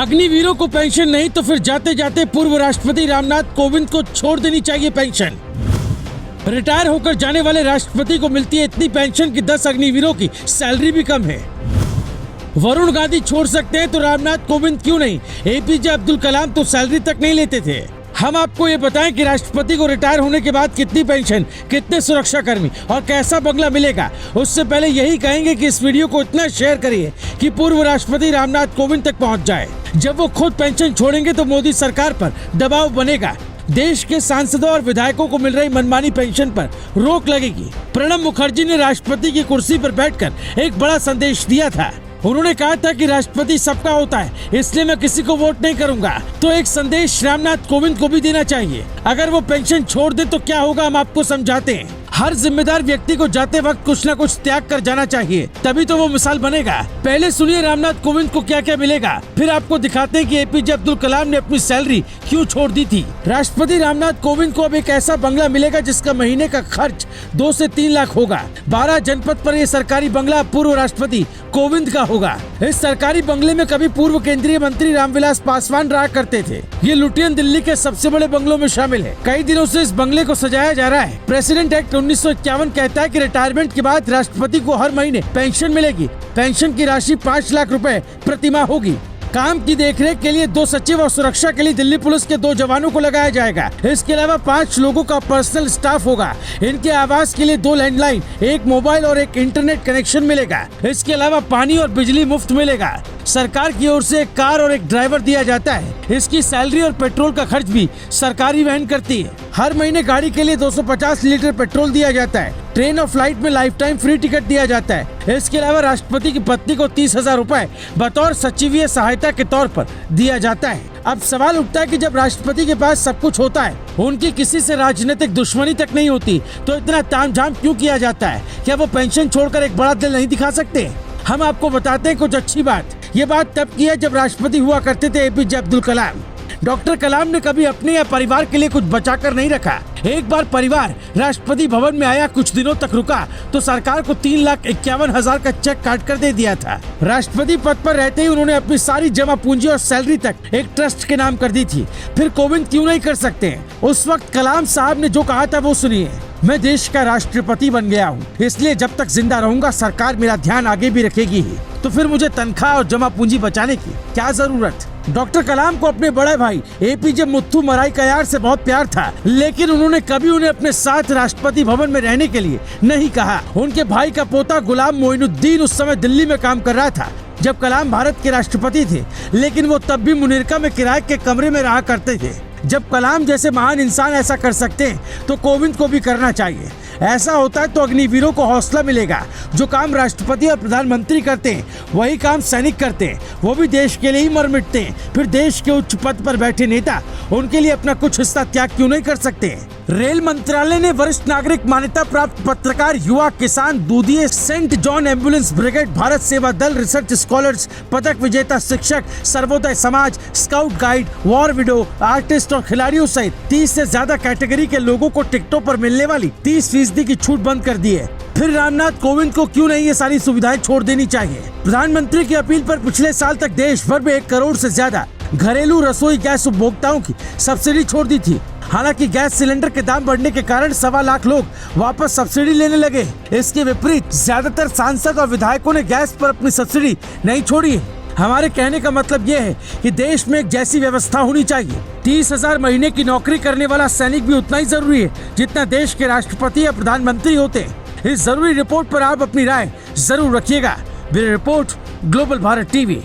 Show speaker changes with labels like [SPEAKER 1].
[SPEAKER 1] अग्निवीरों को पेंशन नहीं तो फिर जाते जाते पूर्व राष्ट्रपति रामनाथ कोविंद को छोड़ देनी चाहिए पेंशन। रिटायर होकर जाने वाले राष्ट्रपति को मिलती है इतनी पेंशन कि 10 अग्निवीरों की सैलरी भी कम है। वरुण गांधी छोड़ सकते हैं तो रामनाथ कोविंद क्यों नहीं? एपीजे अब्दुल कलाम तो सैलरी तक नहीं लेते थे। हम आपको ये बताएं कि राष्ट्रपति को रिटायर होने के बाद कितनी पेंशन, कितने सुरक्षाकर्मी और कैसा बंगला मिलेगा। उससे पहले यही कहेंगे कि इस वीडियो को इतना शेयर करिए कि पूर्व राष्ट्रपति रामनाथ कोविंद तक पहुंच जाए। जब वो खुद पेंशन छोड़ेंगे तो मोदी सरकार पर दबाव बनेगा। देश के सांसदों और विधायकों को मिल रही मनमानी पेंशन पर रोक लगेगी। प्रणब मुखर्जी ने राष्ट्रपति की कुर्सी पर बैठकर एक बड़ा संदेश दिया था। उन्होंने कहा था कि राष्ट्रपति सबका होता है, इसलिए मैं किसी को वोट नहीं करूंगा। तो एक संदेश रामनाथ कोविंद को भी देना चाहिए। अगर वो पेंशन छोड़ दे तो क्या होगा, हम आपको समझाते हैं। हर जिम्मेदार व्यक्ति को जाते वक्त कुछ न कुछ त्याग कर जाना चाहिए, तभी तो वो मिसाल बनेगा। पहले सुनिए रामनाथ कोविंद को क्या क्या मिलेगा, फिर आपको दिखाते हैं कि एपीजे अब्दुल कलाम ने अपनी सैलरी क्यों छोड़ दी थी। राष्ट्रपति रामनाथ कोविंद को अब एक ऐसा बंगला मिलेगा जिसका महीने का खर्च 2 से 3 लाख होगा। 12 जनपद पर यह सरकारी बंगला पूर्व राष्ट्रपति कोविंद का होगा। इस सरकारी बंगले में कभी पूर्व केंद्रीय मंत्री रामविलास पासवान रहा करते थे। ये लुटियन दिल्ली के सबसे बड़े बंगलों में शामिल है। कई दिनों से इस बंगले को सजाया जा रहा है। प्रेसिडेंट एक्ट 1951 कहता है कि रिटायरमेंट के बाद राष्ट्रपति को हर महीने पेंशन मिलेगी। पेंशन की राशि 5 लाख रुपए प्रति माह होगी। काम की देखरेख के लिए 2 सचिव और सुरक्षा के लिए दिल्ली पुलिस के 2 जवानों को लगाया जाएगा। इसके अलावा 5 लोगों का पर्सनल स्टाफ होगा। इनके आवास के लिए 2 लैंडलाइन, 1 मोबाइल और 1 इंटरनेट कनेक्शन मिलेगा। इसके अलावा पानी और बिजली मुफ्त मिलेगा। सरकार की ओर से एक कार और एक ड्राइवर दिया जाता है। इसकी सैलरी और पेट्रोल का खर्च भी सरकारी वहन करती है। हर महीने गाड़ी के लिए 250 लीटर पेट्रोल दिया जाता है। ट्रेन और फ्लाइट में लाइफ टाइम फ्री टिकट दिया जाता है। इसके अलावा राष्ट्रपति की पत्नी को 30,000 रुपए बतौर सचिवीय सहायता के तौर पर दिया जाता है। अब सवाल उठता है कि जब राष्ट्रपति के पास सब कुछ होता है, उनकी किसी से राजनीतिक दुश्मनी तक नहीं होती, तो इतना तामझाम क्यों किया जाता है? क्या वो पेंशन छोड़कर एक बड़ा दिल नहीं दिखा सकते? हम आपको बताते हैं कुछ अच्छी बात। ये बात तब की है जब राष्ट्रपति हुआ करते थे एपीजे अब्दुल कलाम। डॉक्टर कलाम ने कभी अपने या परिवार के लिए कुछ बचाकर नहीं रखा। एक बार परिवार राष्ट्रपति भवन में आया, कुछ दिनों तक रुका तो सरकार को 3,51,000 का चेक काट कर दे दिया था। राष्ट्रपति पद पर रहते ही उन्होंने अपनी सारी जमा पूंजी और सैलरी तक एक ट्रस्ट के नाम कर दी थी। फिर कोविंद क्यों नहीं कर सकते? उस वक्त कलाम साहब ने जो कहा था वो सुनिए। मैं देश का राष्ट्रपति बन गया हूँ, इसलिए जब तक जिंदा रहूंगा सरकार मेरा ध्यान आगे भी रखेगी ही। तो फिर मुझे तनख्वाह और जमा पूंजी बचाने की क्या जरूरत? डॉक्टर कलाम को अपने बड़े भाई एपीजे मुत्थु मराईकयार से बहुत प्यार था, लेकिन उन्होंने कभी उन्हें अपने साथ राष्ट्रपति भवन में रहने के लिए नहीं कहा। उनके भाई का पोता गुलाम मोइनुद्दीन उस समय दिल्ली में काम कर रहा था जब कलाम भारत के राष्ट्रपति थे, लेकिन वो तब भी मुनीरका में किराए के कमरे में रहा करते थे। जब कलाम जैसे महान इंसान ऐसा कर सकते हैं तो कोविंद को भी करना चाहिए। ऐसा होता है तो अग्निवीरों को हौसला मिलेगा। जो काम राष्ट्रपति और प्रधानमंत्री करते हैं वही काम सैनिक करते हैं। वो भी देश के लिए ही मर मिटते हैं। फिर देश के उच्च पद पर बैठे नेता उनके लिए अपना कुछ हिस्सा त्याग क्यों नहीं कर सकते? रेल मंत्रालय ने वरिष्ठ नागरिक मान्यता प्राप्त पत्रकार, युवा किसान, दूधिए, saint John ambulance brigade, Bharat Seva Dal, research scholars, पदक विजेता शिक्षक, Sarvodaya Samaj, scout guide, war widow, artist और खिलाड़ियों सहित 30 से ज्यादा कैटेगरी के लोगों को टिकटों पर मिलने वाली 30% की छूट बंद कर दी है। फिर रामनाथ कोविंद को क्यों नहीं ये सारी सुविधाएं छोड़ देनी चाहिए? प्रधानमंत्री की अपील पर पिछले साल तक देश भर में 1 करोड़ से ज्यादा घरेलू रसोई गैस उपभोक्ताओं की सब्सिडी छोड़ दी थी। हालांकि गैस सिलेंडर के दाम बढ़ने के कारण 1.25 लाख लोग वापस सब्सिडी लेने लगे। इसके विपरीत ज्यादातर सांसद और विधायकों ने गैस पर अपनी सब्सिडी नहीं छोड़ी है। हमारे कहने का मतलब ये है कि देश में एक जैसी व्यवस्था होनी चाहिए। 30,000 महीने की नौकरी करने वाला सैनिक भी उतना ही जरूरी है जितना देश के राष्ट्रपति या प्रधानमंत्री होते हैं। इस जरूरी रिपोर्ट पर आप अपनी राय जरूर रखिएगा। Bureau report, global Bharat TV.